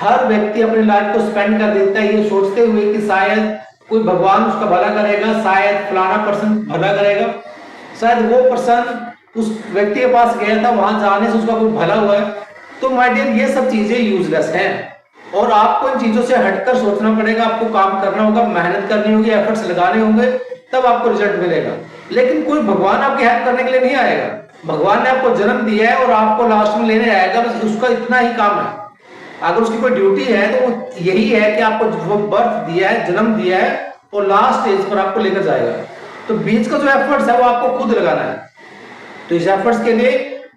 हर व्यक्ति अपनी लाइफ को स्पेंड कर देता है ये सोचते हुए कि शायद कोई भगवान उसका भला करेगा, शायद फलाना पर्सन भला करेगा, शायद वो पर्सन उस व्यक्ति के पास गया था, वहां जाने से उसका कोई भला हुआ है। तो माय डियर, ये सब चीजें यूजलेस हैं और आपको इन चीजों से हटकर सोचना पड़ेगा। आपको काम करना होगा, मेहनत करनी होगी, एफर्ट्स लगाने होंगे, तब आपको रिजल्ट मिलेगा। लेकिन कोई भगवान आपकी हेल्प करने के लिए नहीं आएगा। भगवान ने आपको जन्म दिया है और आपको लास्ट में लेने आएगा, बस उसका इतना ही काम है। अगर उसकी कोई ड्यूटी है तो वो यही है कि आपको वो बर्थ दिया है, जन्म दिया है और लास्ट स्टेज पर आपको लेकर जाएगा। तो बीच का जो एफर्ट्स है वो आपको खुद लगाना है। तो इस एफर्ट्स के लिए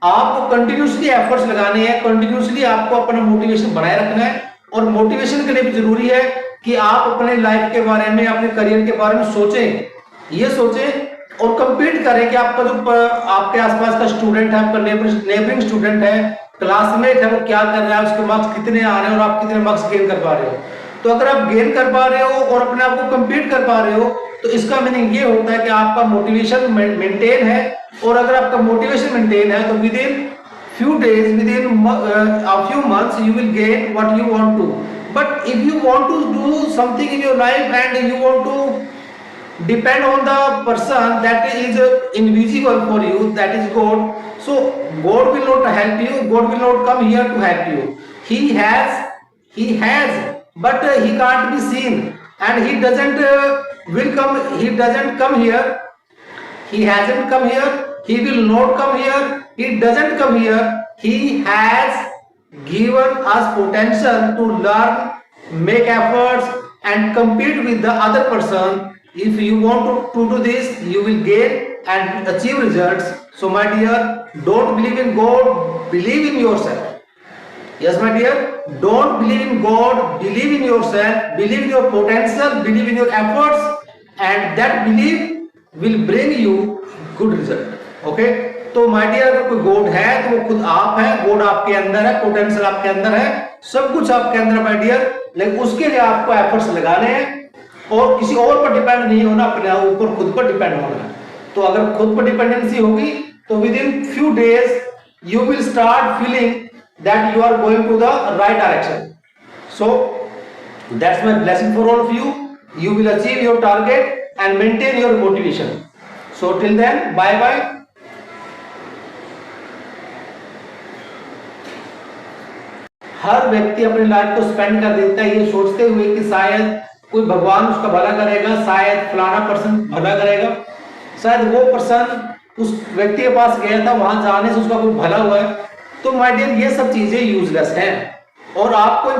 आपको कंटिन्यूसली एफर्ट्स लगाने हैं, कंटिन्यूसली आपको अपना मोटिवेशन बनाए रखना है। और मोटिवेशन के लिए भी जरूरी है कि आप अपने लाइफ के बारे में, अपने करियर के बारे में सोचें, ये सोचें और कंपीट करें कि आपका जो आपके आसपास का स्टूडेंट है, आपका नेबरिंग स्टूडेंट है, क्लासमेट है, वो क्या कर रहा है, उसके मार्क्स कितने आ रहे हैं और आप कितने मार्क्स गेन कर पा रहे हो। तो अगर आप गेन कर पा रहे हो और अपने आप को कंपीट कर पा रहे हो तो इसका मीनिंग ये होता है कि आपका मोटिवेशन मेंटेन है। और अगर आपका मोटिवेशन मेंटेन है तो with in few days, within a few months, you will gain what you want to. But if you want to do something in your life and you want to depend on the person that is invisible for you, that is God, so God will not help you. God will not come here to help you. He has, but he can't be seen, and he doesn't will come. He doesn't come here. He hasn't come here. He will not come here. He doesn't come here. He has given us potential to learn, make efforts and compete with the other person. If you want to do this, you will gain and achieve results. So my dear, don't believe in God, believe in yourself. Yes my dear, don't believe in God, believe in yourself, believe in your potential, believe in your efforts, and that belief will bring you good result. Okay, तो my dear, अगर कोई God है तो वो खुद आप है। God आपके अंदर है, पोटेंशियल आपके अंदर है, सब कुछ आपके अंदर है माय डियर। लेकिन उसके लिए आपको एफर्ट्स लगाने हैं और किसी और पर डिपेंड नहीं होना, अपने ऊपर खुद पर डिपेंड होना है। तो अगर खुद पर डिपेंडेंसी होगी तो within few days you will start feeling that you are going to the right direction. So that's my blessing for all of you. You will achieve your target and maintain your motivation. So till then, bye bye. हर व्यक्ति अपनी life को spend कर देता है ये सोचते हुए कि शायद कोई भगवान उसका भला करेगा, शायद फलाना पर्सन भला करेगा, शायद वो पर्सन उस व्यक्ति के पास गया था, वहां जाने से उसका कोई भला हुआ है। तो माय डियर, ये सब चीजें यूजलेस हैं और आपको